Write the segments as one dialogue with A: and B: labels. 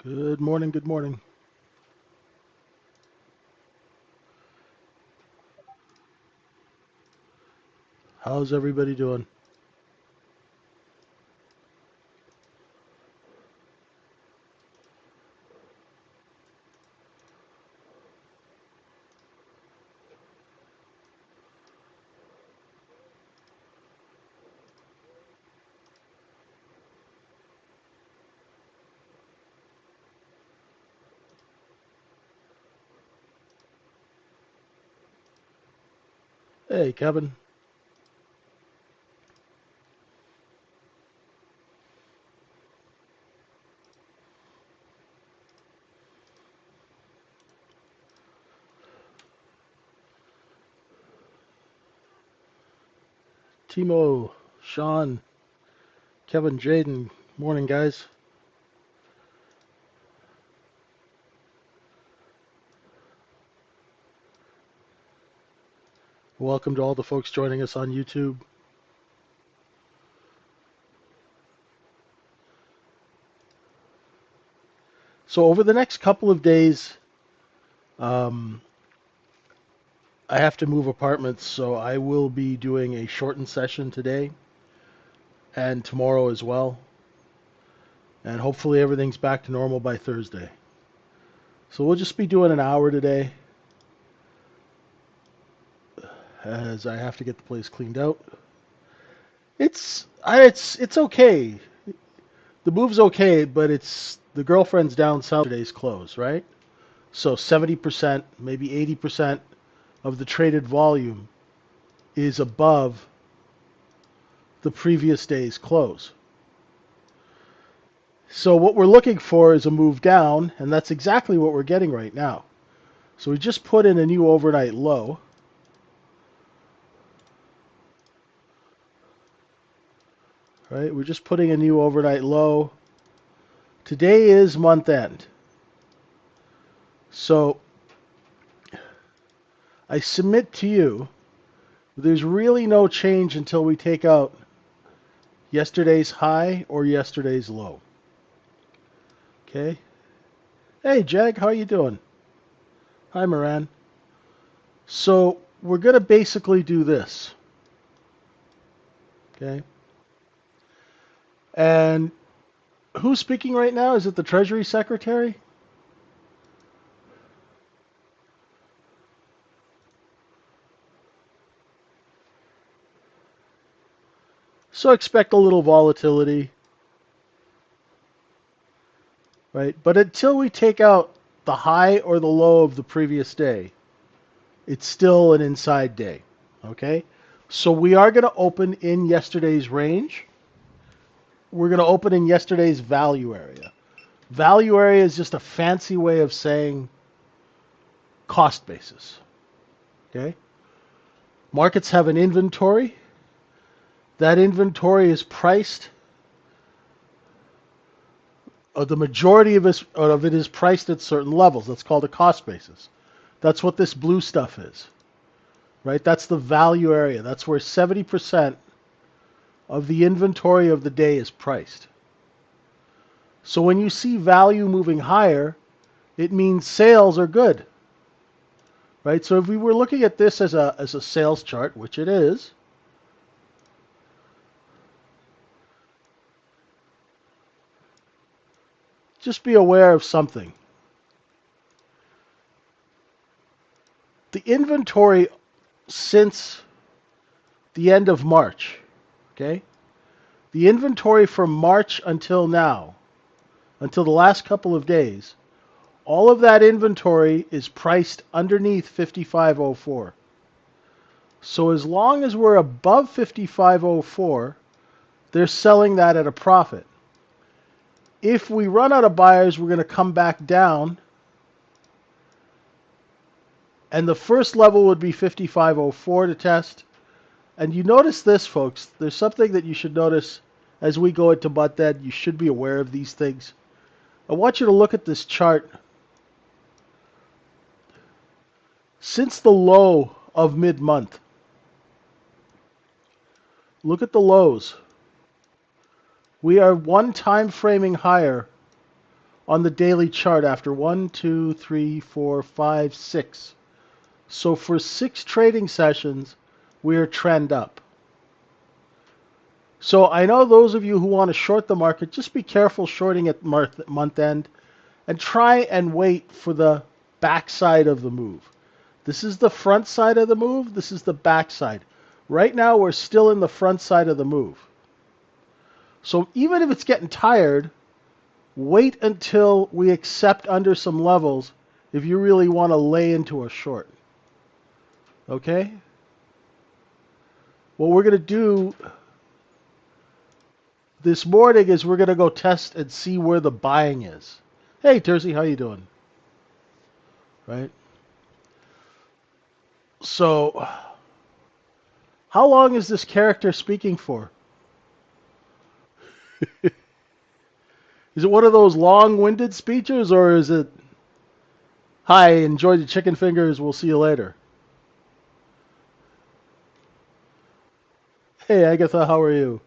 A: Good morning, good morning. How's everybody doing? Hey, Kevin. Timo, Sean, Kevin, Jaden. Morning, guys. Welcome to all the folks joining us on YouTube. So over the next couple of days, um, I have to move apartments, so I will be doing a shortened session today and tomorrow as well. And hopefully everything's back to normal by Thursday. So we'll just be doing an hour today as I have to get the place cleaned out. It's okay. The move's okay, but it's the girlfriend's down south today's close, right? So 70%, maybe 80% of the traded volume is above the previous day's close. So what we're looking for is a move down, and that's exactly what we're getting right now. So we just put in a new overnight low. Right? We're just putting a new overnight low. Today is month end. So I submit to you, there's really no change until we take out yesterday's high or yesterday's low. Okay? Hey, Jag, how you doing? Hi, Moran. So we're going to basically do this. Okay? And who's speaking right now? Is it the Treasury Secretary? So expect a little volatility, right? But until we take out the high or the low of the previous day, it's still an inside day. Okay? So we are going to open in yesterday's range. We're going to open in yesterday's value area. Value area is just a fancy way of saying cost basis. Okay? Markets have an inventory. That inventory is priced. The majority of it is priced at certain levels. That's called a cost basis. That's what this blue stuff is. Right? That's the value area. That's where 70% of the inventory of the day is priced. So when you see value moving higher, it means sales are good. Right? So if we were looking at this as a sales chart, which it is, just be aware of something. The inventory since the end of March, okay? The inventory from March until now, until the last couple of days, all of that inventory is priced underneath 5504. So as long as we're above 5504, they're selling that at a profit. If we run out of buyers, we're going to come back down. And the first level would be 5504 to test. And you notice this, folks. There's something that you should notice as we go into month end. You should be aware of these things. I want you to look at this chart. Since the low of mid-month, look at the lows. We are one time framing higher on the daily chart after 1, 2, 3, 4, 5, 6. So for 6 trading sessions, we're trend up. So I know those of you who want to short the market, just be careful shorting at month end and try and wait for the backside of the move. This is the front side of the move. This is the back side. Right now, we're still in the front side of the move. So even if it's getting tired, wait until we accept under some levels if you really want to lay into a short. Okay? What we're going to do this morning is we're going to go test and see where the buying is. Hey, Terzi, how you doing? Right? So, how long is this character speaking for? Is it one of those long-winded speeches, or is it, hi, enjoy the chicken fingers, we'll see you later? Hey, Agatha, how are you?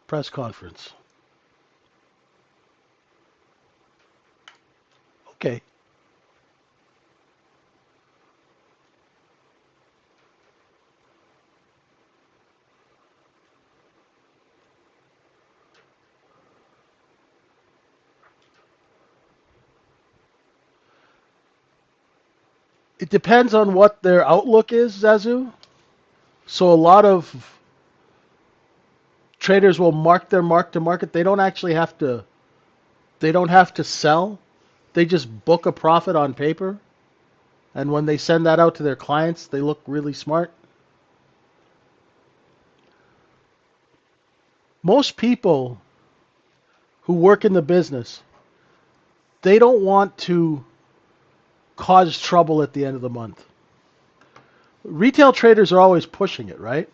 A: Press conference. Okay. It depends on what their outlook is, Zazu. So a lot of traders will mark their mark to market. They don't have to sell. They just book a profit on paper. And when they send that out to their clients, they look really smart. Most people who work in the business, they don't want to cause trouble at the end of the month. Retail traders are always pushing it, right?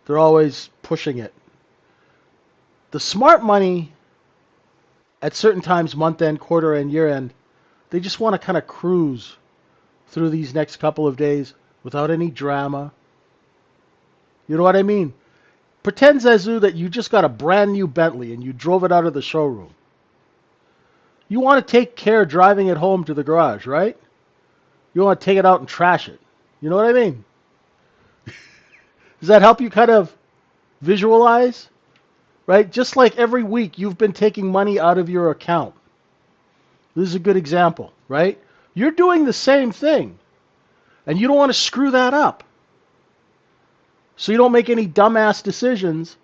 A: They're always pushing it. The smart money at certain times, month end, quarter end, year end, they just want to kind of cruise through these next couple of days without any drama. You know what I mean? Pretend, Zazu, that you just got a brand new Bentley and you drove it out of the showroom. You want to take care driving it home to the garage, right? You want to take it out and trash it. You know what I mean? Does that help you kind of visualize? Right? Just like every week you've been taking money out of your account. This is a good example, right? You're doing the same thing, and you don't want to screw that up. So you don't make any dumbass decisions,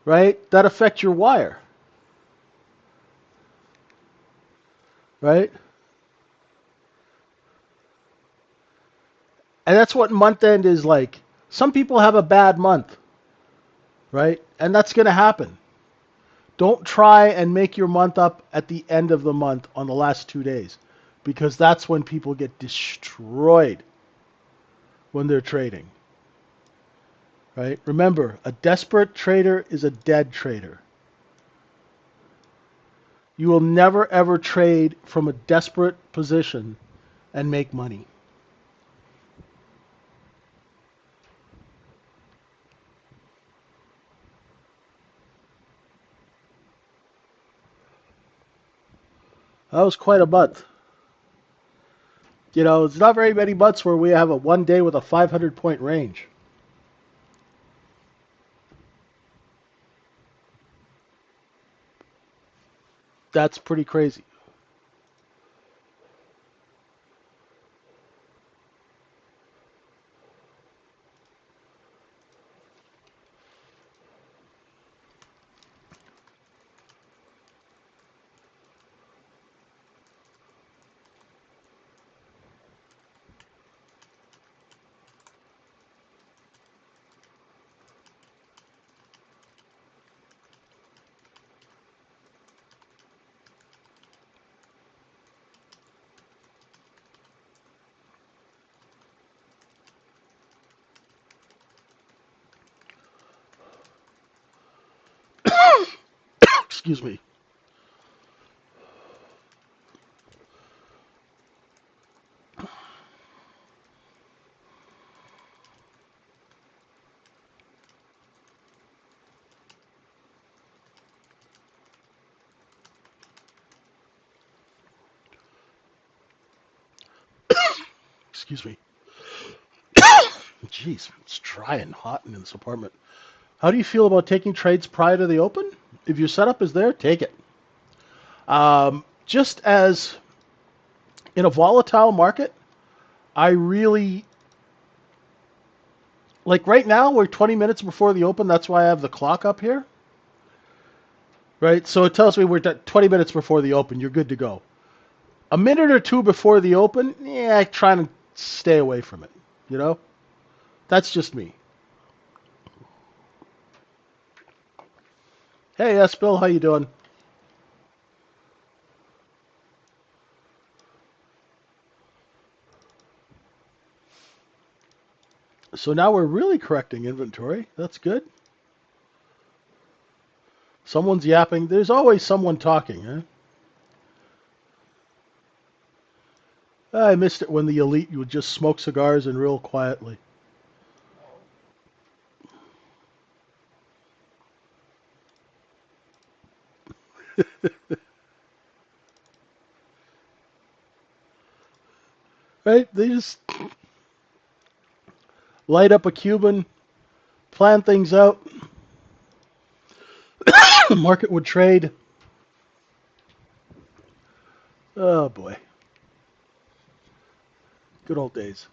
A: right, that affect your wire. Right? And that's what month end is like. Some people have a bad month, right? And that's going to happen. Don't try and make your month up at the end of the month on the last 2 days, because that's when people get destroyed when they're trading. Right? Remember, a desperate trader is a dead trader. You will never ever trade from a desperate position and make money. That was quite a month. You know, it's not very many months where we have a one day with a 500-point range. That's pretty crazy. Excuse me. Excuse me. Jeez, it's dry and hot in this apartment. How do you feel about taking trades prior to the open? If your setup is there, take it. Just as in a volatile market, I really like right now we're 20 minutes before the open. That's why I have the clock up here. Right? So it tells me we're 20 minutes before the open. You're good to go. A minute or two before the open, yeah, I try to stay away from it. You know? That's just me. Hey, yes, Bill, how you doing? So now we're really correcting inventory. That's good. Someone's yapping. There's always someone talking, huh? I missed it when the elite would just smoke cigars and real quietly. Right? They just light up a Cuban, plan things out. The market would trade. Oh boy, good old days.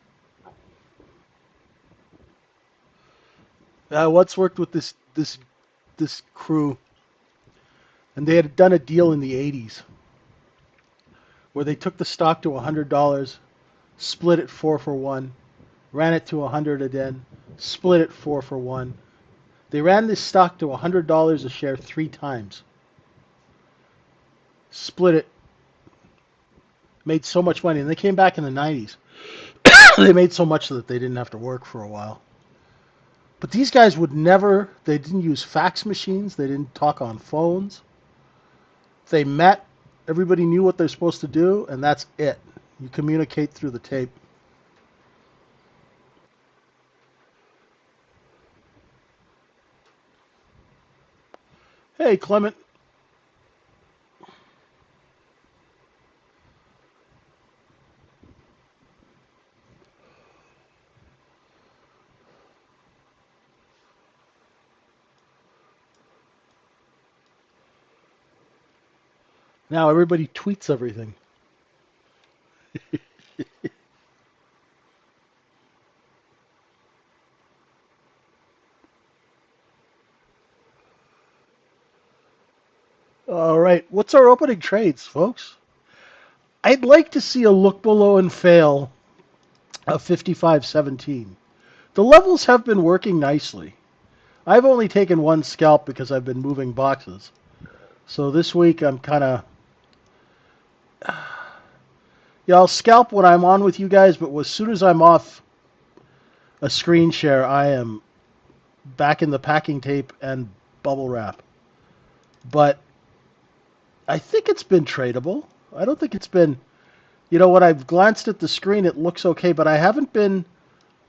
A: I once worked with this crew, and they had done a deal in the '80s where they took the stock to $100, split it 4 for 1, ran it to 100 again, split it 4 for 1. They ran this stock to $100 a share 3 times, split it, made so much money, and they came back in the '90s. They made so much that they didn't have to work for a while. But these guys would never, they didn't use fax machines, they didn't talk on phones. They met, everybody knew what they're supposed to do, and that's it. You communicate through the tape. Hey, Clement. Now everybody tweets everything. All right, what's our opening trades, folks? I'd like to see a look below and fail of 55.17. The levels have been working nicely. I've only taken one scalp because I've been moving boxes. So this week I'm kind of, yeah, I'll scalp when I'm on with you guys, but as soon as I'm off a screen share, I am back in the packing tape and bubble wrap. But I think it's been tradable. I don't think it's been, when I've glanced at the screen, it looks okay, but I haven't been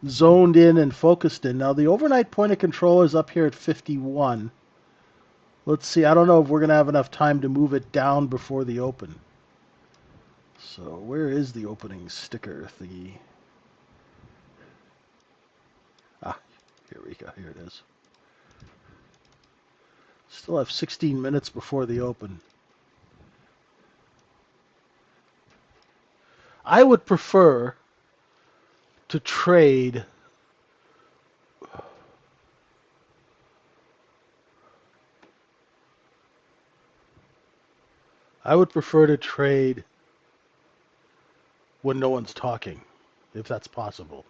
A: zoned in and focused in. Now, the overnight point of control is up here at 51. Let's see. I don't know if we're going to have enough time to move it down before the open. So where is the opening sticker thingy? Ah, here we go. Here it is. Still have 16 minutes before the open. I would prefer to trade when no one's talking, if that's possible.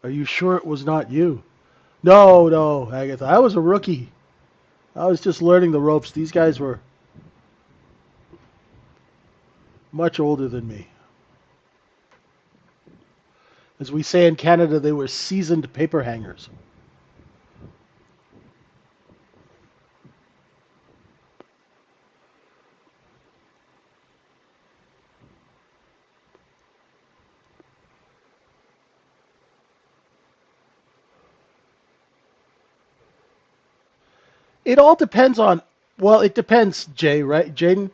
A: Are you sure it was not you? No, no, Agatha. I was a rookie. I was just learning the ropes. These guys were much older than me. As we say in Canada, they were seasoned paper hangers. It all depends on, well, it depends, Jay, right? Jaden.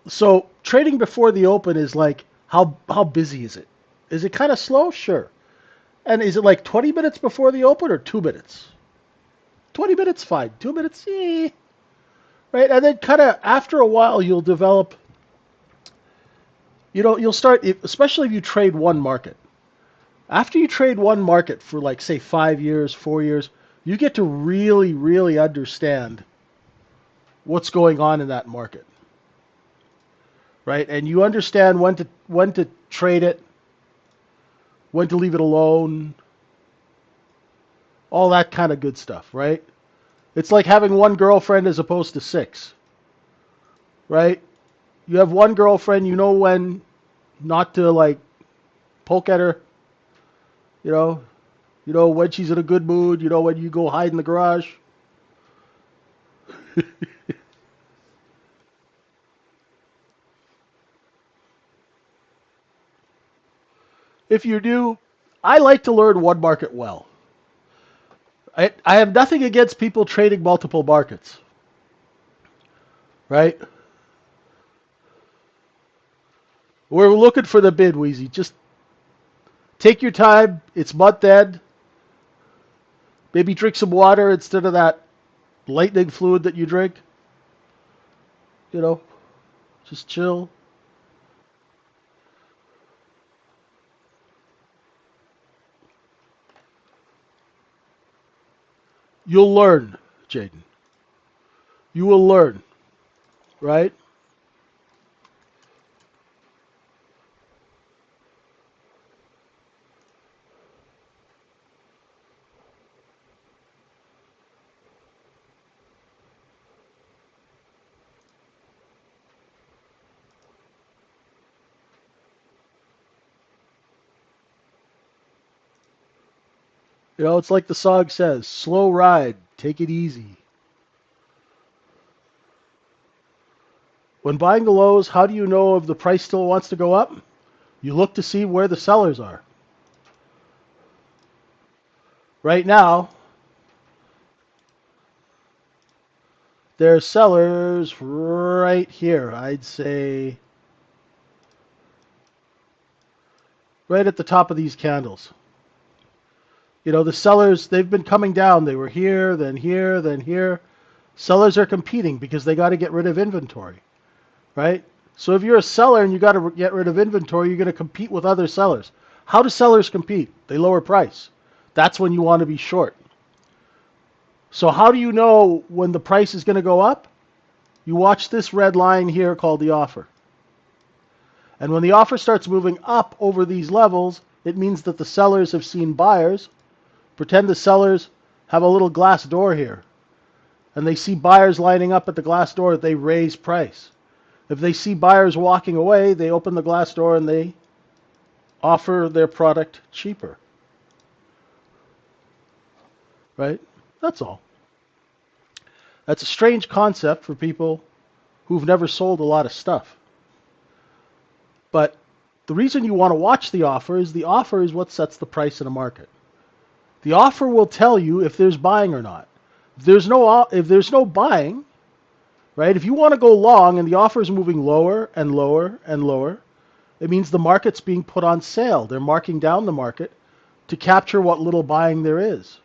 A: So trading before the open is like how busy is it? Is it kind of slow? Sure. And is it like 20 minutes before the open or 2 minutes? 20 minutes, fine. 2 minutes, right? And then kind of after a while, you'll develop, you'll start, especially if you trade one market. After you trade one market for like, say, 5 years, 4 years, you get to really, really understand what's going on in that market, right? And you understand when to trade it, when to leave it alone, all that kind of good stuff, right? It's like having one girlfriend as opposed to six, right? You have one girlfriend, you know when not to like poke at her, you know, when she's in a good mood, when you go hide in the garage. If you do, I like to learn one market well. I have nothing against people trading multiple markets, right? We're looking for the bid, Wheezy. Just take your time. It's month end. Maybe drink some water instead of that lightning fluid that you drink. You know, just chill. You'll learn, Jaden. You will learn, right? It's like the song says, slow ride, take it easy. When buying the lows, how do you know if the price still wants to go up? You look to see where the sellers are. Right now, there's sellers right here. I'd say right at the top of these candles. The sellers, they've been coming down. They were here, then here, then here. Sellers are competing because they got to get rid of inventory, right? So if you're a seller and you got to get rid of inventory, you're going to compete with other sellers. How do sellers compete? They lower price. That's when you want to be short. So how do you know when the price is going to go up? You watch this red line here called the offer. And when the offer starts moving up over these levels, it means that the sellers have seen buyers. Pretend the sellers have a little glass door here, and they see buyers lining up at the glass door, they raise price. If they see buyers walking away, they open the glass door and they offer their product cheaper, right? That's all. That's a strange concept for people who've never sold a lot of stuff. But the reason you want to watch the offer is what sets the price in a market. The offer will tell you if there's buying or not. If there's no buying, right? If you want to go long and the offer is moving lower and lower and lower, it means the market's being put on sale. They're marking down the market to capture what little buying there is.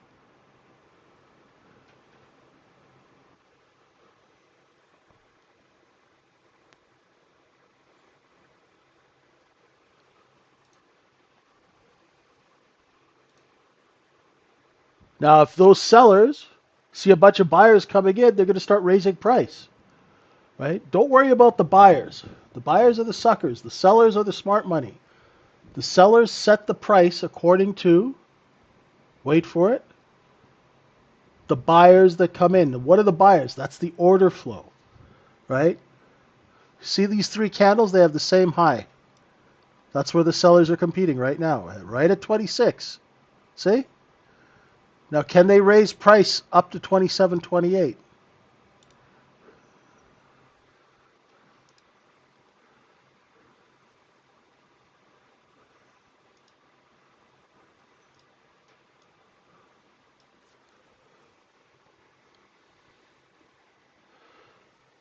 A: Now, if those sellers see a bunch of buyers coming in, they're going to start raising price, right? Don't worry about the buyers. The buyers are the suckers. The sellers are the smart money. The sellers set the price according to, wait for it, the buyers that come in. What are the buyers? That's the order flow, right? See these three candles? They have the same high. That's where the sellers are competing right now, right at 26. See? Now, can they raise price up to 27, 28?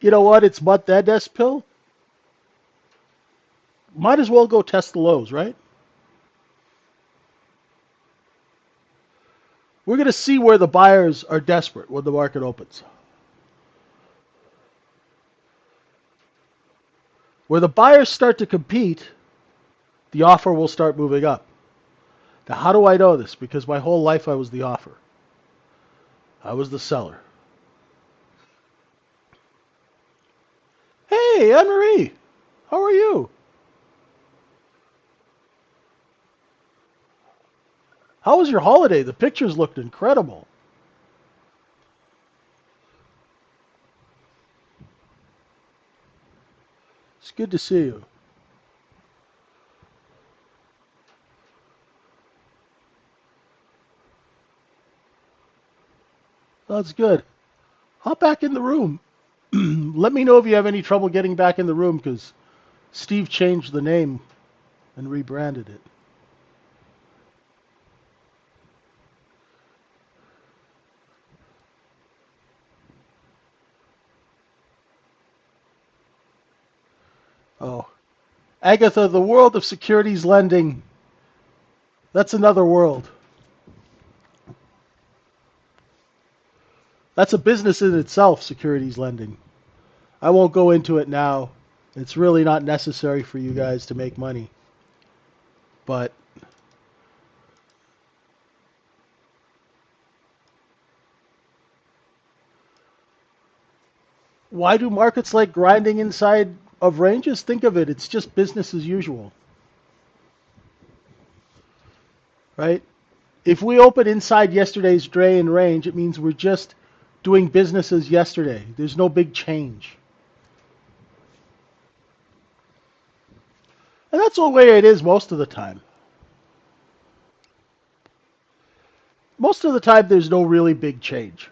A: You know what? It's month end, Pill. Might as well go test the lows, right? We're going to see where the buyers are desperate when the market opens. Where the buyers start to compete, the offer will start moving up. Now, how do I know this? Because my whole life I was the offer. I was the seller. Hey, Anne Marie, how are you? How was your holiday? The pictures looked incredible. It's good to see you. That's good. Hop back in the room. Let me know if you have any trouble getting back in the room because Steve changed the name and rebranded it. Oh, Agatha, the world of securities lending, that's another world. That's a business in itself, securities lending. I won't go into it now. It's really not necessary for you guys to make money. But why do markets like grinding inside of ranges? Think of it, it's just business as usual, right? If we open inside yesterday's day and range, it means we're just doing business as yesterday. There's no big change. And that's the way it is most of the time. Most of the time, there's no really big change.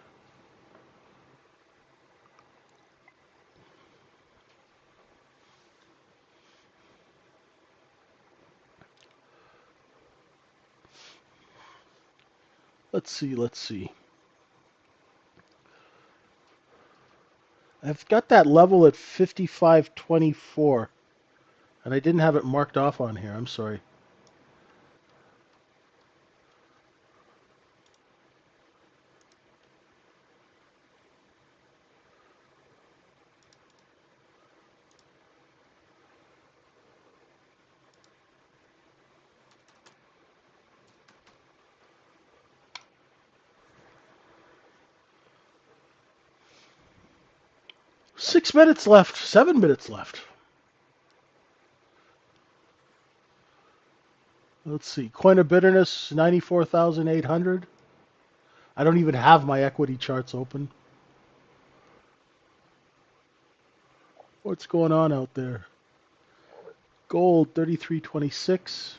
A: Let's see. I've got that level at 55.24, and I didn't have it marked off on here. I'm sorry. 6 minutes left, 7 minutes left. Let's see. Coin of bitterness, 94,800. I don't even have my equity charts open. What's going on out there? Gold, 33.26.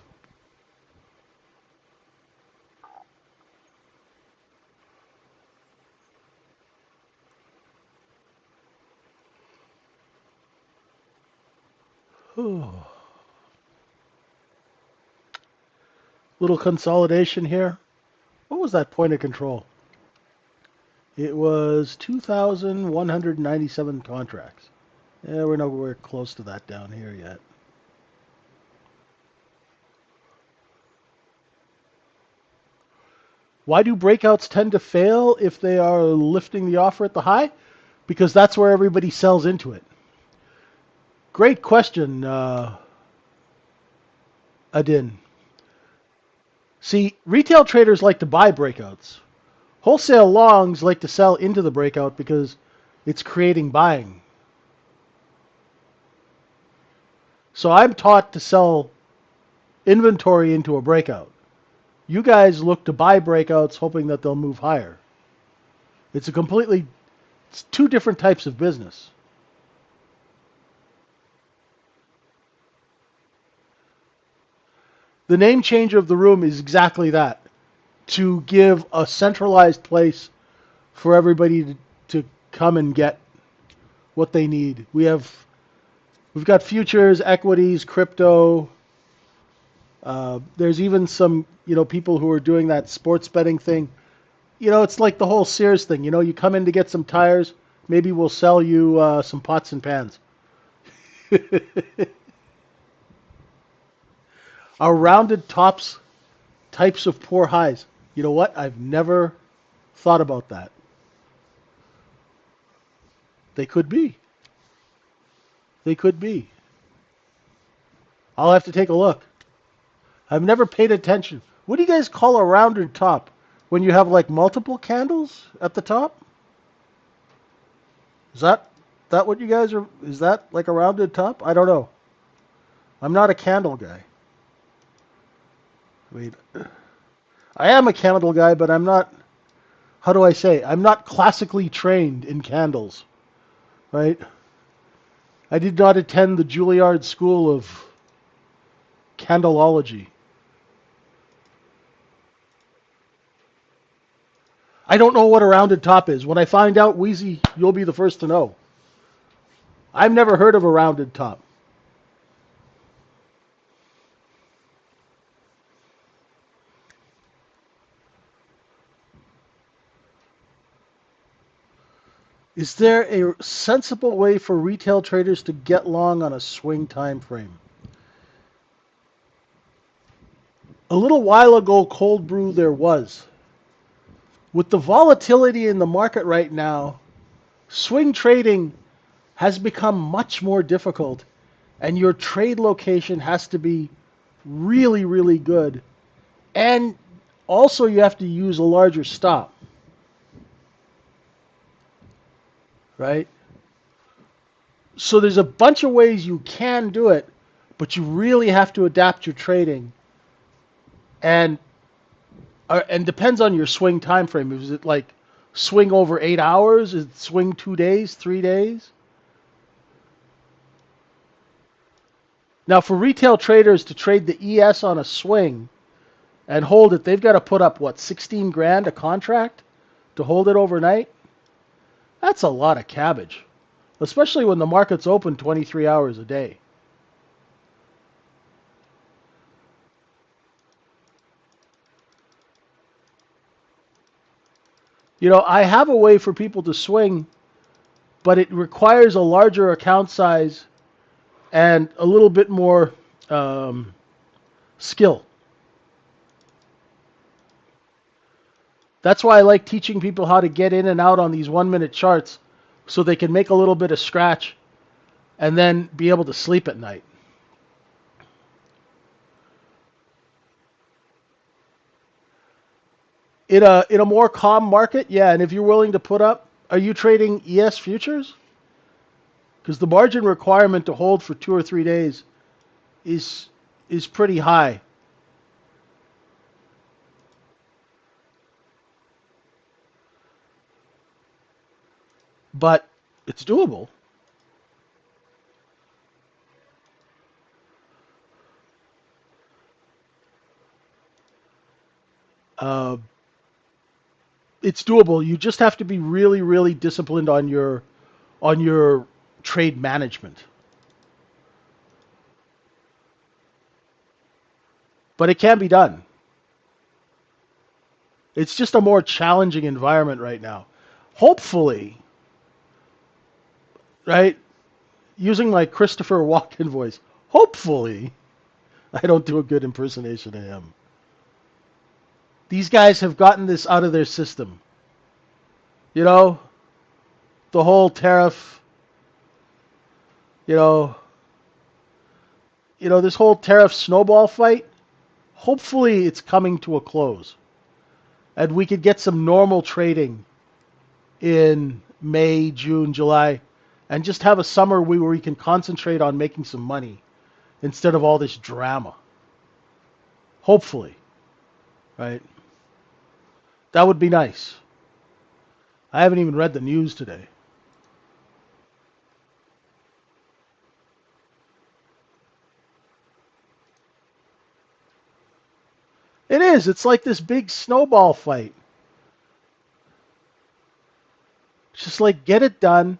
A: Little consolidation here. What was that point of control? It was 2,197 contracts. Yeah, we're nowhere close to that down here yet. Why do breakouts tend to fail if they are lifting the offer at the high? Because that's where everybody sells into it. Great question, Adin. See, retail traders like to buy breakouts. Wholesale longs like to sell into the breakout because it's creating buying. So I'm taught to sell inventory into a breakout. You guys look to buy breakouts hoping that they'll move higher. It's two different types of business. The name change of the room is exactly that, to give a centralized place for everybody to come and get what they need. We've got futures, equities, crypto. There's even some people who are doing that sports betting thing. It's like the whole Sears thing. You come in to get some tires. maybe we'll sell you some pots and pans. Are rounded tops types of poor highs? You know what? I've never thought about that. They could be. They could be. I'll have to take a look. I've never paid attention. What do you guys call a rounded top? When you have like multiple candles at the top? Is that what you guys are? Is that like a rounded top? I don't know. I'm not a candle guy. I mean, I am a candle guy, but I'm not. How do I say? I'm not classically trained in candles, right? I did not attend the Juilliard School of Candleology. I don't know what a rounded top is. When I find out, Wheezy, you'll be the first to know. I've never heard of a rounded top. Is there a sensible way for retail traders to get long on a swing time frame? A little while ago, cold brew there was. With the volatility in the market right now, swing trading has become much more difficult, and your trade location has to be really, really good. And also, you have to use a larger stop, right? So there's a bunch of ways you can do it, but you really have to adapt your trading, and depends on your swing time frame. Is it like swing over 8 hours? Is it swing 2 days, 3 days? Now, for retail traders to trade the ES on a swing and hold it, they've got to put up what, 16 grand a contract to hold it overnight? That's a lot of cabbage, especially when the market's open 23 hours a day. You know, I have a way for people to swing, but it requires a larger account size and a little bit more skill. That's why I like teaching people how to get in and out on these 1 minute charts so they can make a little bit of scratch and then be able to sleep at night. In a more calm market, yeah, and if you're willing to put up, are you trading ES futures? Because the margin requirement to hold for 2 or 3 days is is pretty high, but it's doable. Uh, it's doable. You just have to be really, really disciplined on your trade management. But it can be done. It's just a more challenging environment right now. Hopefully, right? Using my Christopher Walken voice. Hopefully, I don't do a good impersonation of him. These guys have gotten this out of their system. You know, the whole tariff, you know, this whole tariff snowball fight. Hopefully, it's coming to a close, and we could get some normal trading in May, June, July, and just have a summer where we can concentrate on making some money instead of all this drama. Hopefully, right? That would be nice. I haven't even read the news today. It is. It's like this big snowball fight. It's just like get it done.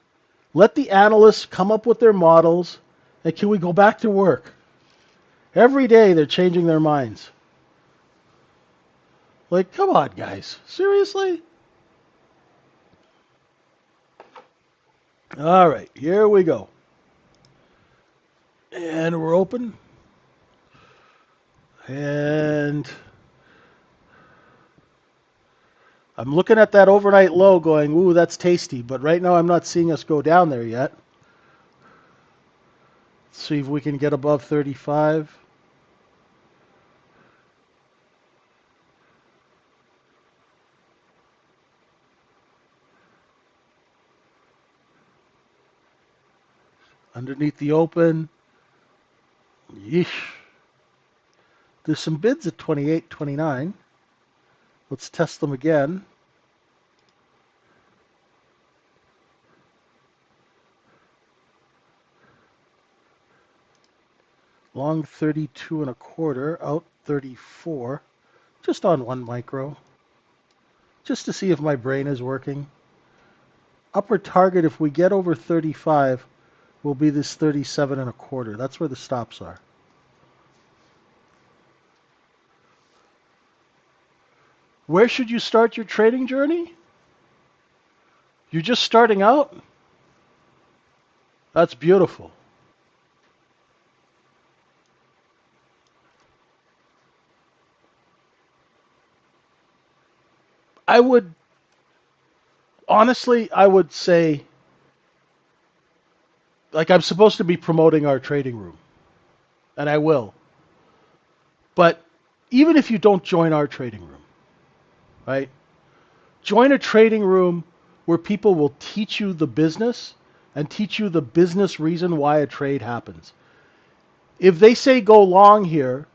A: Let the analysts come up with their models. And can we go back to work? Every day they're changing their minds. Like, come on, guys. Seriously? All right, here we go. And we're open. And I'm looking at that overnight low going, ooh, that's tasty. But right now I'm not seeing us go down there yet. Let's see if we can get above 35. Underneath the open. Yeesh. There's some bids at 28, 29. Let's test them again. Long 32 and a quarter, out 34. Just on one micro. Just to see if my brain is working. Upper target, if we get over 35, will be this 37 and a quarter. That's where the stops are. Where should you start your trading journey? You're just starting out? That's beautiful. I would, honestly, I would say, like, I'm supposed to be promoting our trading room, and I will. But even if you don't join our trading room, right? Join a trading room where people will teach you the business and teach you the business reason why a trade happens. If they say go long here,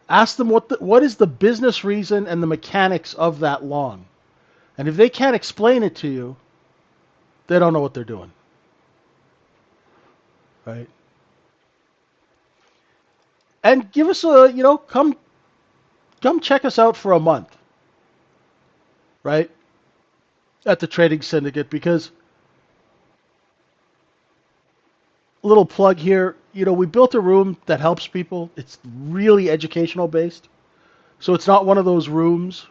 A: ask them what is the business reason and the mechanics of that long. And if they can't explain it to you, they don't know what they're doing, right? And give us a, come check us out for a month, right? At the trading syndicate because little plug here, we built a room that helps people. It's really educational based. So it's not one of those rooms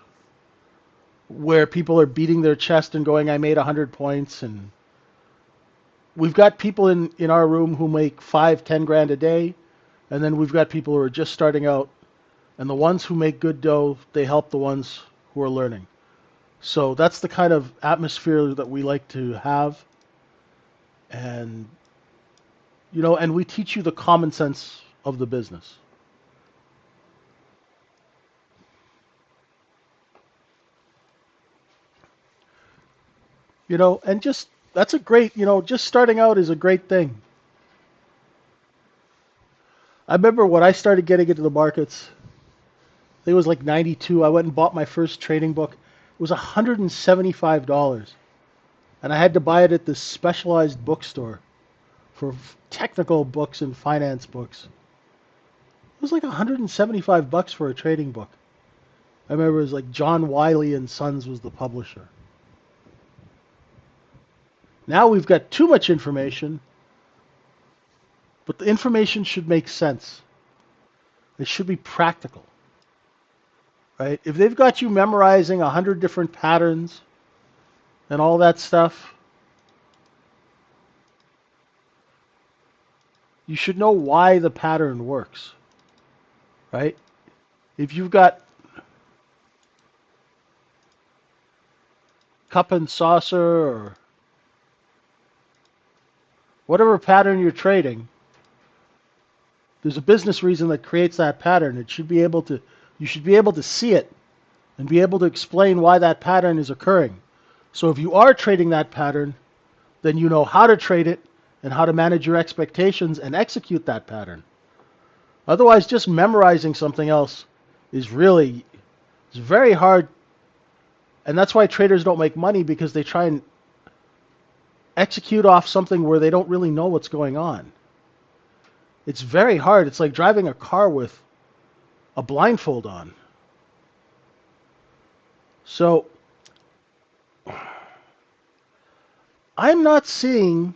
A: where people are beating their chest and going, I made 100 points. And we've got people in our room who make 5, 10 grand a day. And then we've got people who are just starting out. And the ones who make good dough, they help the ones who are learning. So that's the kind of atmosphere that we like to have. And, and we teach you the common sense of the business. And just that's a great, just starting out is a great thing. I remember when I started getting into the markets, I think it was like 92. I went and bought my first trading book. It was $175. And I had to buy it at this specialized bookstore for technical books and finance books. It was like 175 bucks for a trading book. I remember it was like John Wiley and Sons was the publisher. Now we've got too much information, but the information should make sense. It should be practical, right? If they've got you memorizing 100 different patterns and all that stuff, you should know why the pattern works, right? If you've got cup and saucer or whatever pattern you're trading, there's a business reason that creates that pattern. You should be able to see it and be able to explain why that pattern is occurring. So if you are trading that pattern, then you know how to trade it and how to manage your expectations and execute that pattern. Otherwise, just memorizing something else is really, it's very hard. And that's why traders don't make money because they try and execute off something where they don't really know what's going on. It's very hard. It's like driving a car with a blindfold on. So I'm not seeing.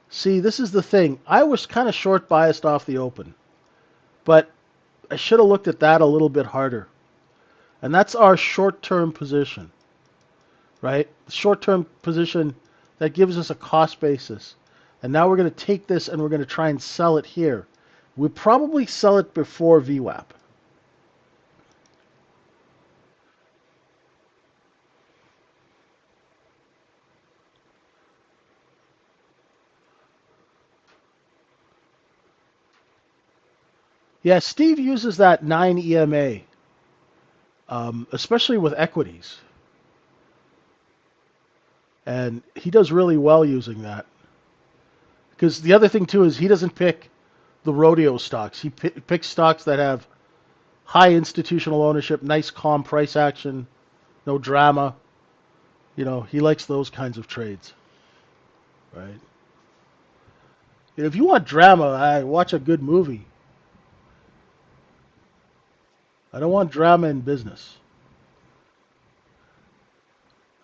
A: See, this is the thing. I was kind of short biased off the open, but I should have looked at that a little bit harder. And that's our short term position, right? Short term position That gives us a cost basis. And now we're going to take this and we're going to try and sell it here. We probably sell it before VWAP. Yeah, Steve uses that 9 EMA, especially with equities. And he does really well using that. Because the other thing, too, is he doesn't pick the rodeo stocks. He picks stocks that have high institutional ownership, nice calm price action, no drama. He likes those kinds of trades, right? If you want drama, I watch a good movie. I don't want drama in business.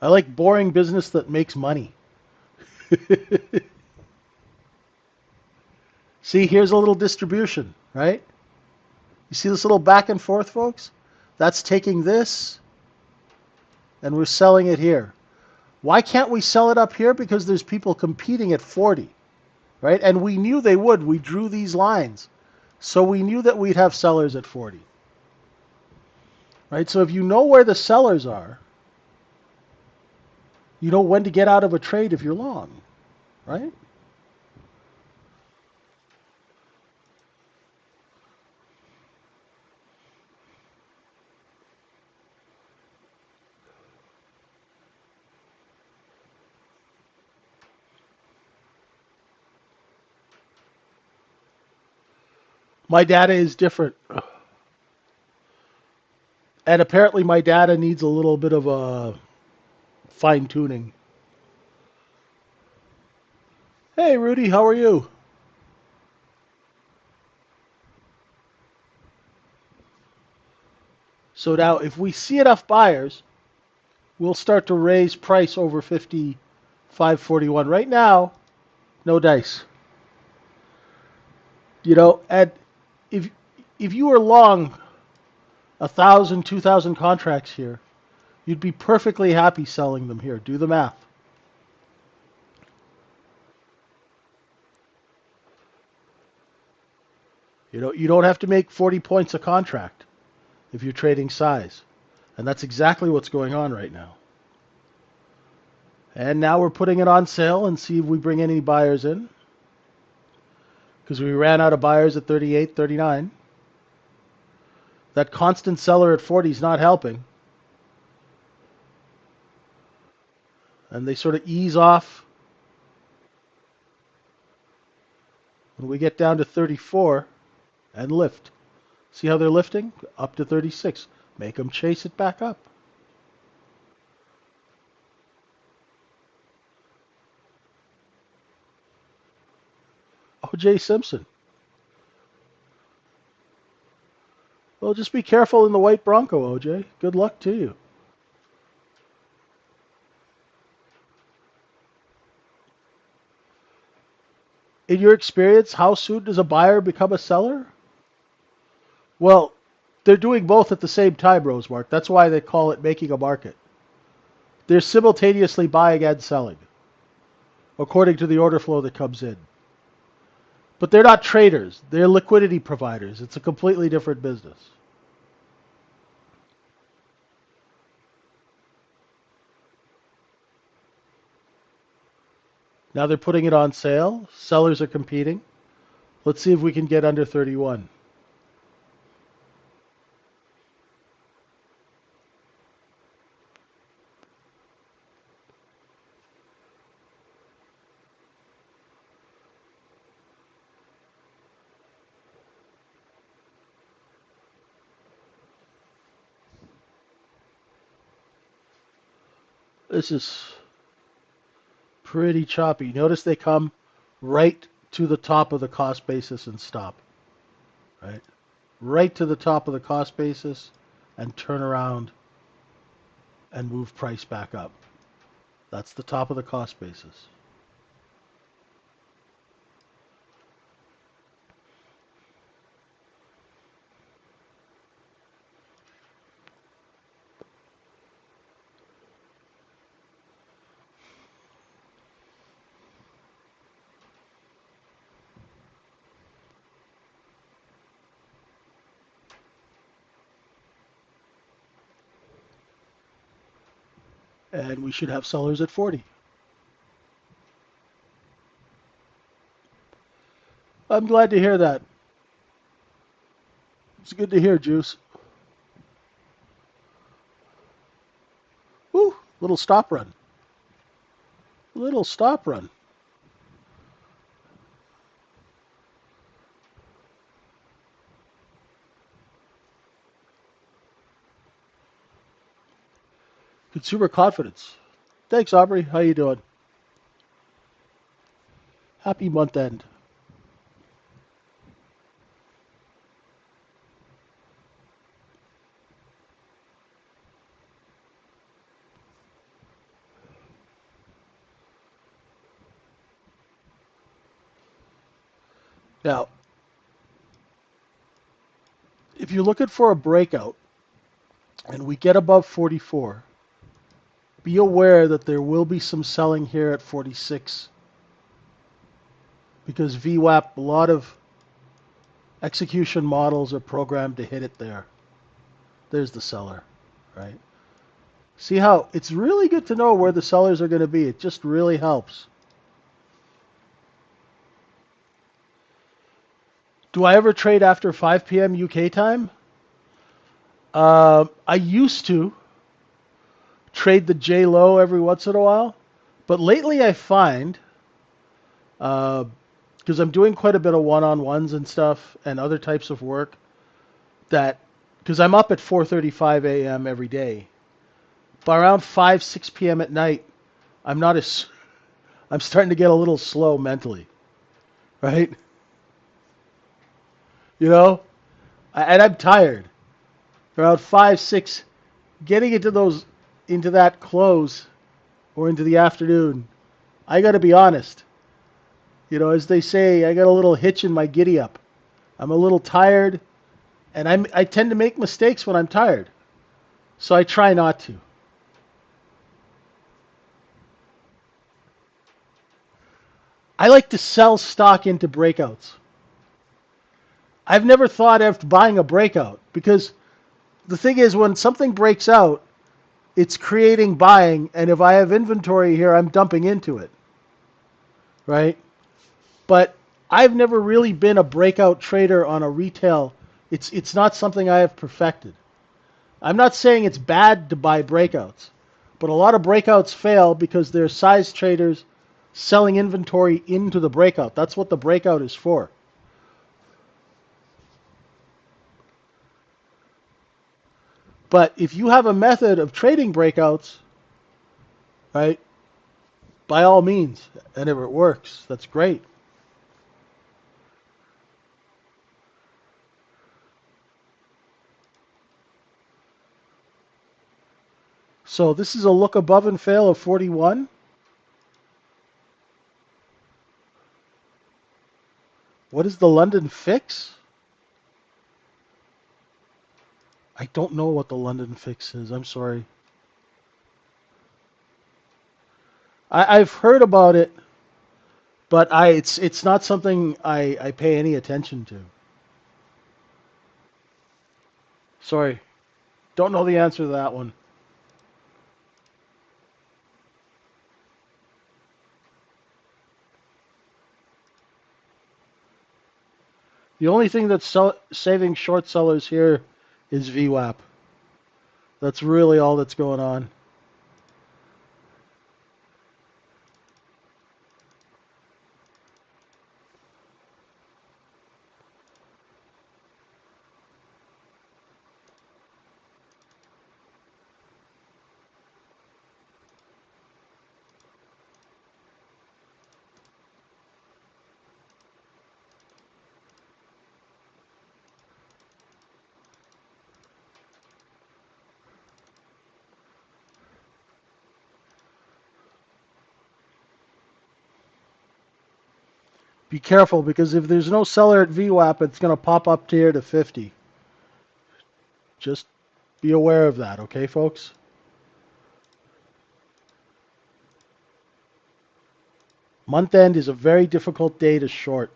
A: I like boring business that makes money. See, here's a little distribution, right? You see this little back and forth, folks? That's taking this and we're selling it here. Why can't we sell it up here? Because there's people competing at 40, right? And we knew they would. We drew these lines. So we knew that we'd have sellers at 40, right? So if you know where the sellers are, you know when to get out of a trade if you're long, right? My data is different. And apparently my data needs a little bit of a fine tuning. Hey, Rudy, how are you? So now if we see enough buyers, we'll start to raise price over 55.41. Right now, no dice. And if if you were long 1,000, 2,000 contracts here, you'd be perfectly happy selling them here. Do the math. You don't have to make 40 points a contract if you're trading size. And that's exactly what's going on right now. And now we're putting it on sale and see if we bring any buyers in. Because we ran out of buyers at 38, 39. That constant seller at 40 is not helping. And they sort of ease off when we get down to 34 and lift. See how they're lifting? Up to 36. Make them chase it back up. O.J. Simpson. Well, just be careful in the white Bronco, O.J. Good luck to you. In your experience, how soon does a buyer become a seller? Well, they're doing both at the same time, Rosemark. That's why they call it making a market. They're simultaneously buying and selling, according to the order flow that comes in. But they're not traders. They're liquidity providers. It's a completely different business. Now they're putting it on sale. Sellers are competing. Let's see if we can get under 31. This is pretty choppy. Notice they come right to the top of the cost basis and stop. Right? Right to the top of the cost basis and turn around and move price back up. That's the top of the cost basis. And we should have sellers at 40. I'm glad to hear that. It's good to hear, Juice. Woo, little stop run. Little stop run. Consumer confidence. Thanks, Aubrey. How you doing? Happy month end. Now, if you're looking for a breakout and we get above 44, be aware that there will be some selling here at 46 because VWAP, a lot of execution models are programmed to hit it there. There's the seller, right? See how it's really good to know where the sellers are going to be. It just really helps. Do I ever trade after 5 p.m. UK time? I used to trade the J low every once in a while, but lately I find because I'm doing quite a bit of one-on-ones and stuff and other types of work that because I'm up at 4:35 a.m. every day. By around 5, 6 p.m. at night, I'm not as I'm starting to get a little slow mentally, right? You know, and I'm tired. Around 5, 6, getting into that close or into the afternoon. I got to be honest. You know, as they say, I got a little hitch in my giddy up. I'm a little tired, and I tend to make mistakes when I'm tired, so I try not to. I like to sell stock into breakouts. I've never thought of buying a breakout because the thing is, when something breaks out, it's creating buying, and if I have inventory here, I'm dumping into it, right? But I've never really been a breakout trader on a retail. It's not something I have perfected. I'm not saying it's bad to buy breakouts, but a lot of breakouts fail because they're size traders selling inventory into the breakout. That's what the breakout is for. But if you have a method of trading breakouts, right, by all means, and if it works, that's great. So this is a look above and fail of 41. What is the London fix? I don't know what the London fix is. I'm sorry. I've heard about it, but it's not something I pay any attention to. Sorry, don't know the answer to that one. The only thing that's saving short sellers here is VWAP. That's really all that's going on. Be careful because if there's no seller at VWAP, it's going to pop up here to 50. Just be aware of that, okay, folks? Month end is a very difficult day to short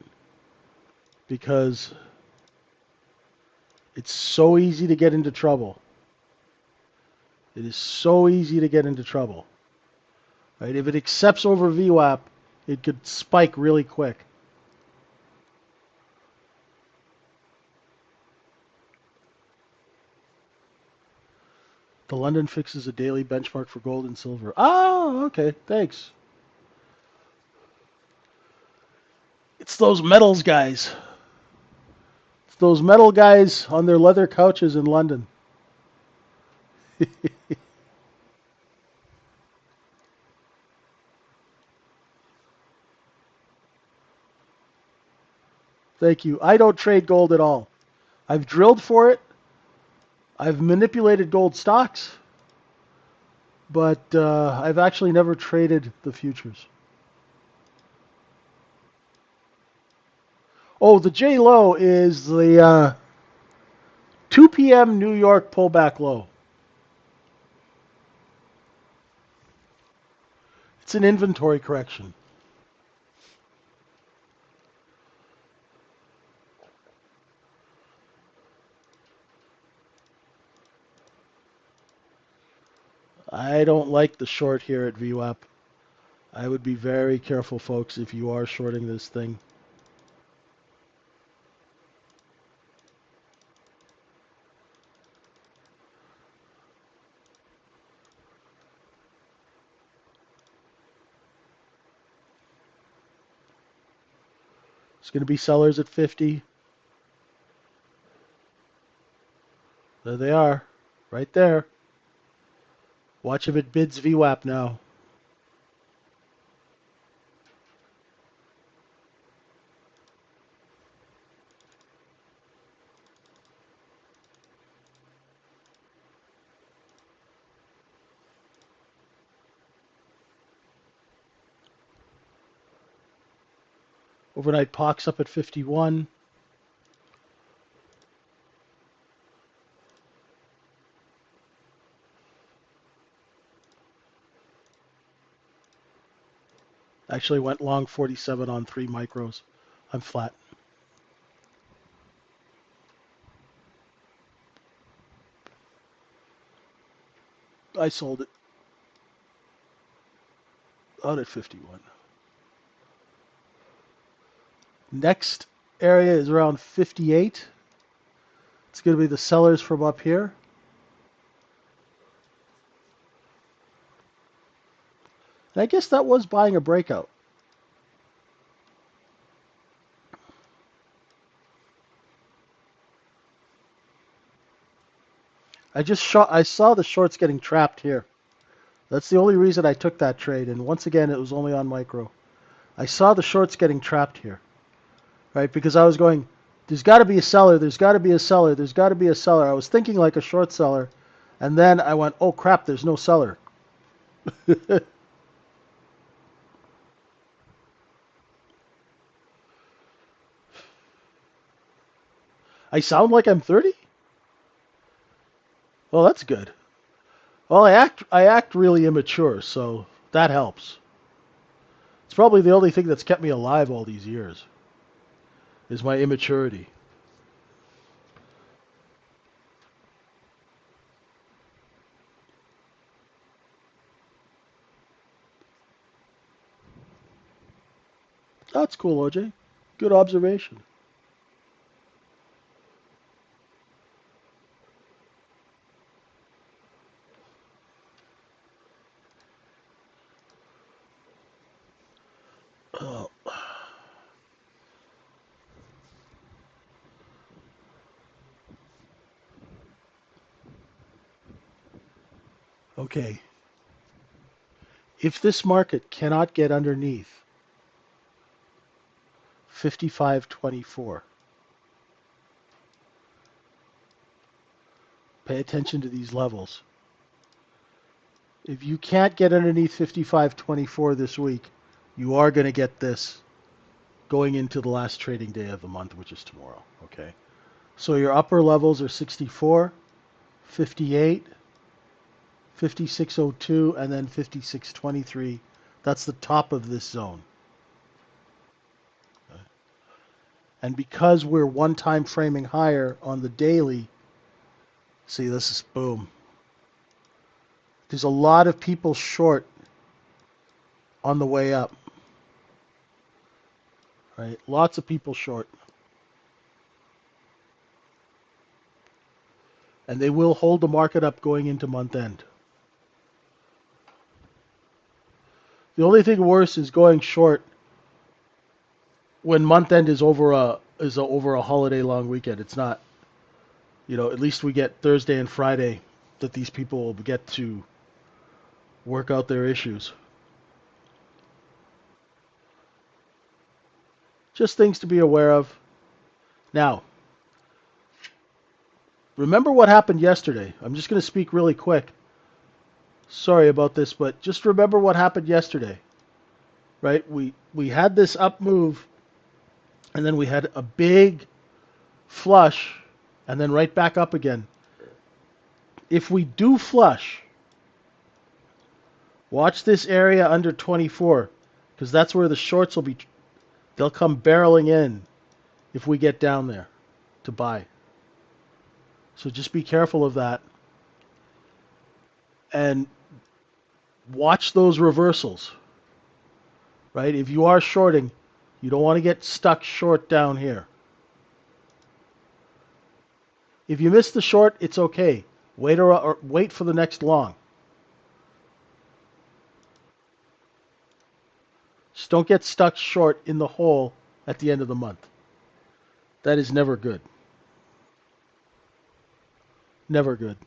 A: because it's so easy to get into trouble. It is so easy to get into trouble. Right? If it accepts over VWAP, it could spike really quick. The London fix is a daily benchmark for gold and silver. Oh, okay. Thanks. It's those metals guys. It's those metal guys on their leather couches in London. Thank you. I don't trade gold at all. I've drilled for it. I've manipulated gold stocks, but I've actually never traded the futures. Oh, the J low is the 2 p.m. New York pullback low. It's an inventory correction. I don't like the short here at VWAP. I would be very careful, folks, if you are shorting this thing. It's going to be sellers at 50. There they are, right there. Watch if it bids VWAP now. Overnight POX up at 51. Actually went long 47 on 3 micros. I'm flat. I sold it out at 51. Next area is around 58. It's going to be the sellers from up here. And I guess that was buying a breakout. I saw the shorts getting trapped here. That's the only reason I took that trade. And once again, it was only on micro. I saw the shorts getting trapped here, right? Because I was going, there's got to be a seller, there's got to be a seller, there's got to be a seller. I was thinking like a short seller. And then I went, oh crap, there's no seller. I sound like I'm 30? Well, that's good. Well, I act really immature, so that helps. It's probably the only thing that's kept me alive all these years is my immaturity. That's cool, OJ. Good observation. Oh, okay. If this market cannot get underneath 55.24, pay attention to these levels. If you can't get underneath 55.24 this week, you are going to get this going into the last trading day of the month, which is tomorrow. Okay. So your upper levels are 64, 58, 56.02, and then 56.23. That's the top of this zone. And because we're one time framing higher on the daily, see, this is boom. There's a lot of people short on the way up, right? Lots of people short. And they will hold the market up going into month end. The only thing worse is going short when month end is over a holiday long weekend. It's not, at least we get Thursday and Friday that these people will get to work out their issues. Just things to be aware of. Now, remember what happened yesterday. I'm just going to speak really quick. Sorry about this, but just remember what happened yesterday. Right? We had this up move, and then we had a big flush, and then right back up again. If we do flush, watch this area under 24, because that's where the shorts will be. They'll come barreling in if we get down there to buy. So just be careful of that. And watch those reversals. Right? If you are shorting, you don't want to get stuck short down here. If you miss the short, it's okay. Wait or wait for the next long. Just don't get stuck short in the hole at the end of the month. That is never good. Never good.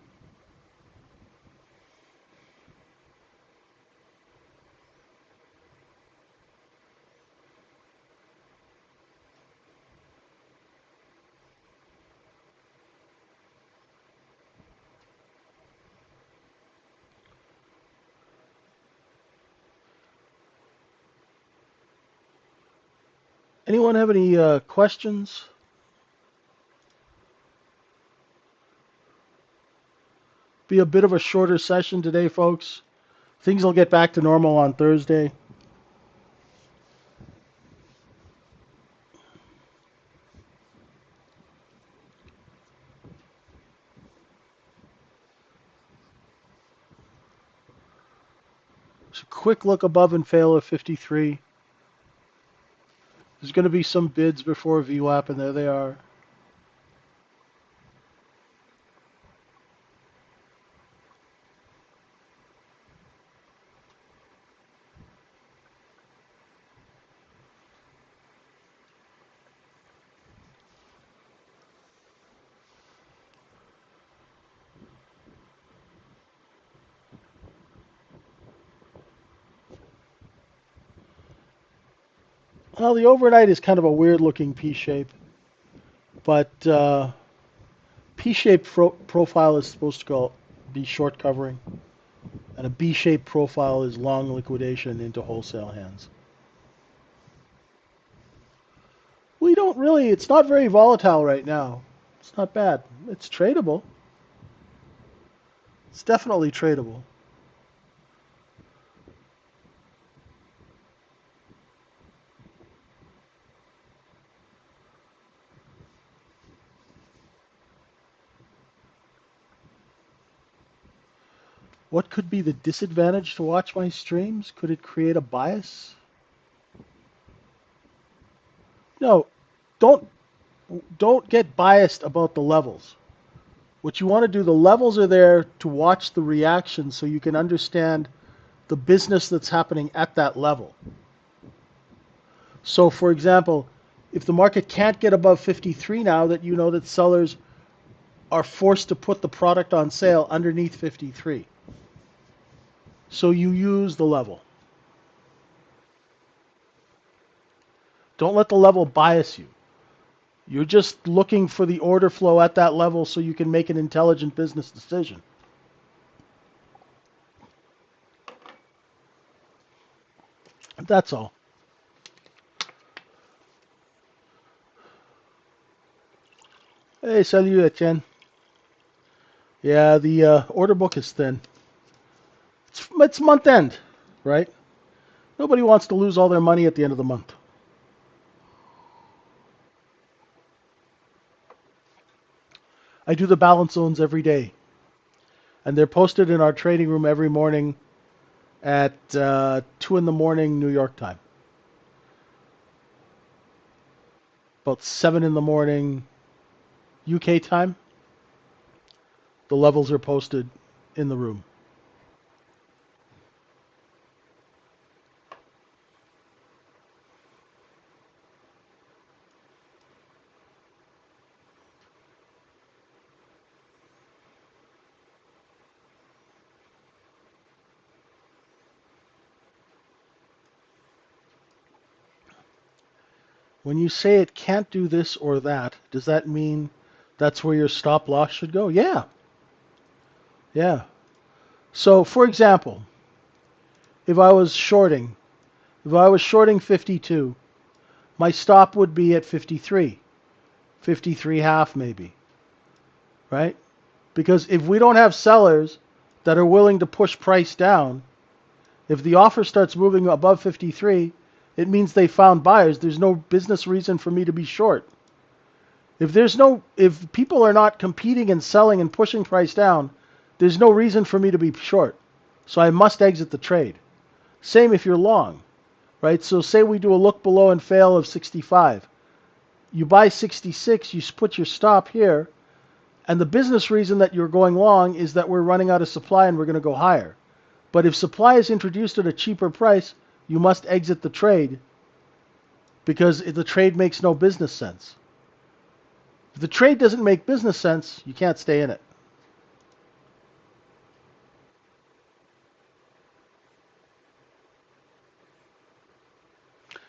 A: Anyone have any questions? Be a bit of a shorter session today, folks. Things will get back to normal on Thursday. Just a quick look above and fail of 53. There's going to be some bids before VWAP, and there they are. Well, the overnight is kind of a weird looking P shape, but P shaped profile is supposed to be short covering, and a B shaped profile is long liquidation into wholesale hands. We don't really, it's not very volatile right now. It's not bad. It's tradable. It's definitely tradable. What could be the disadvantage to watch my streams? Could it create a bias? No, don't don't get biased about the levels. What you want to do, the levels are there to watch the reaction so you can understand the business that's happening at that level. So for example, if the market can't get above 53 now, that you know that sellers are forced to put the product on sale underneath 53. So you use the level. Don't let the level bias you. You're just looking for the order flow at that level so you can make an intelligent business decision. That's all. Hey, salut, Etienne. Yeah, the order book is thin. It's month end, right? Nobody wants to lose all their money at the end of the month. I do the balance zones every day. and they're posted in our trading room every morning at 2 in the morning New York time. About 7 in the morning UK time, the levels are posted in the room. When you say it can't do this or that, does that mean that's where your stop loss should go? Yeah. Yeah. So, for example, if I was shorting, if I was shorting 52, my stop would be at 53, 53 half maybe, right? Because if we don't have sellers that are willing to push price down, if the offer starts moving above 53, it means they found buyers. There's no business reason for me to be short. If people are not competing and selling and pushing price down, there's no reason for me to be short. So I must exit the trade. Same if you're long, right? So say we do a look below and fail of 65. You buy 66, you put your stop here, and the business reason that you're going long is that we're running out of supply and we're going to go higher. But if supply is introduced at a cheaper price, you must exit the trade because the trade makes no business sense. If the trade doesn't make business sense, you can't stay in it.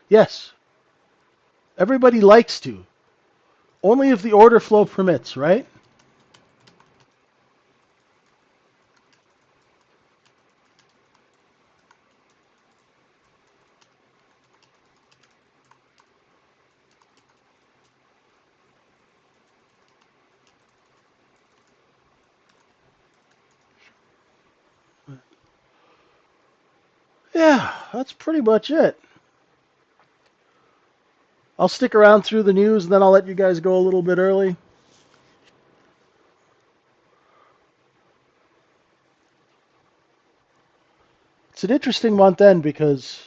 A: Yes, everybody likes to. Only if the order flow permits, right? Yeah, that's pretty much it. I'll stick around through the news and then I'll let you guys go a little bit early. It's an interesting month end because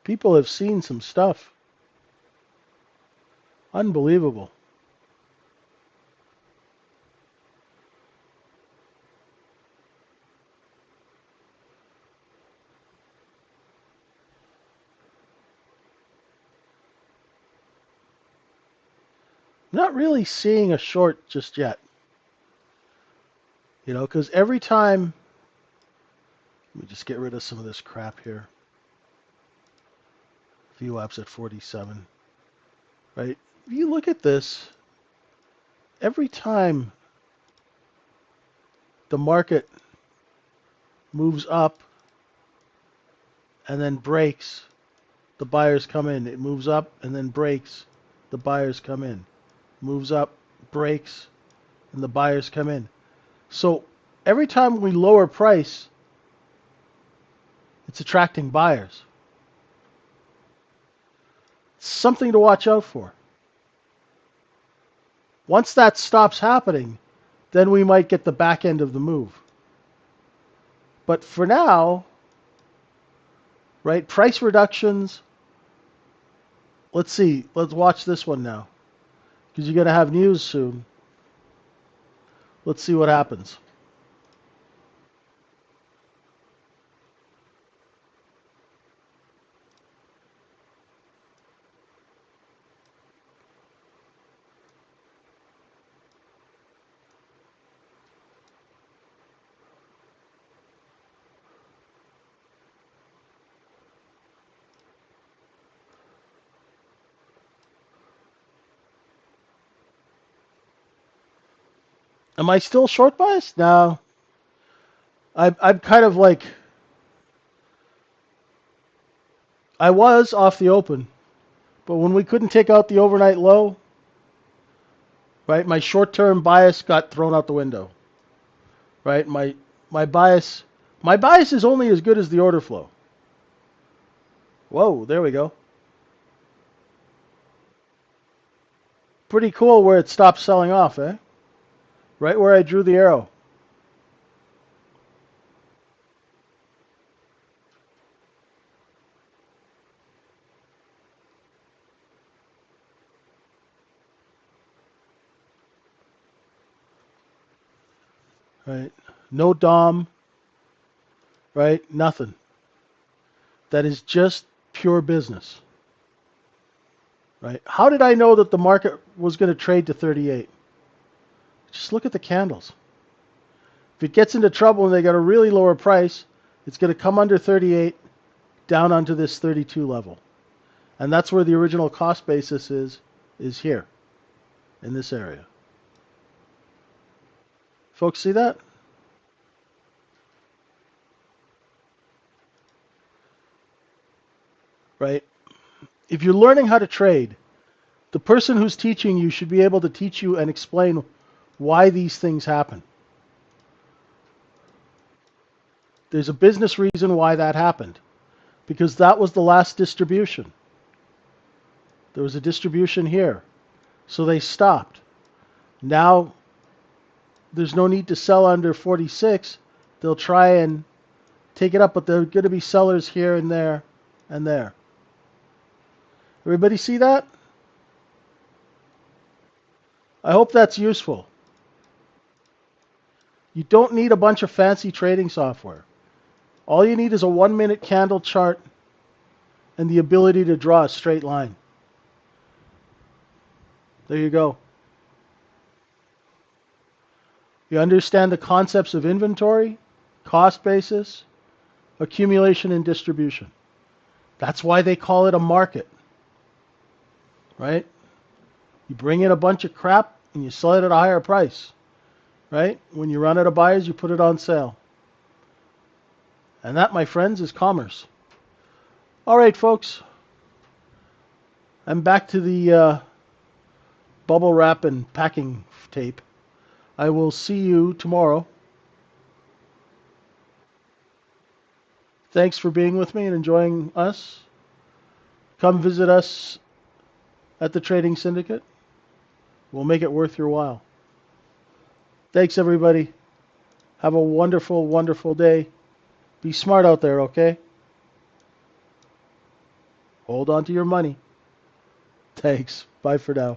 A: people have seen some stuff. Unbelievable. Not really seeing a short just yet. Because every time, let me just get rid of some of this crap here. VWAP's at 47, right? If you look at this, every time the market moves up and then breaks, the buyers come in. It moves up and then breaks, the buyers come in. Moves up, breaks, and the buyers come in. So every time we lower price, it's attracting buyers. It's something to watch out for. Once that stops happening, then we might get the back end of the move. But for now, right, price reductions. Let's see. Let's watch this one now. Because you're going to have news soon. Let's see what happens. Am I still short biased? No. I'm kind of like, I was off the open. But when we couldn't take out the overnight low, right, my short-term bias got thrown out the window. Right? My bias is only as good as the order flow. Whoa, there we go. Pretty cool where it stopped selling off, eh? Right where I drew the arrow. Right? No DOM, right? Nothing. That is just pure business. Right? How did I know that the market was going to trade to 38? Just look at the candles. If it gets into trouble and they got a really lower price, it's going to come under 38 down onto this 32 level. And that's where the original cost basis is here in this area. Folks see that? Right? If you're learning how to trade, the person who's teaching you should be able to teach you and explain why these things happen. There's a business reason why that happened, because that was the last distribution. There was a distribution here, so they stopped. Now there's no need to sell under 46. They'll try and take it up, but there are going to be sellers here and there and there. Everybody see that? I hope that's useful. You don't need a bunch of fancy trading software. All you need is a 1-minute candle chart and the ability to draw a straight line. There you go. You understand the concepts of inventory, cost basis, accumulation, and distribution. That's why they call it a market, right? You bring in a bunch of crap and you sell it at a higher price, right? When you run out of buyers, you put it on sale. And that, my friends, is commerce. All right, folks. I'm back to the bubble wrap and packing tape. I will see you tomorrow. Thanks for being with me and enjoying us. Come visit us at the Trading Syndicate. We'll make it worth your while. Thanks, everybody. Have a wonderful, wonderful day. Be smart out there, okay? Hold on to your money. Thanks. Bye for now.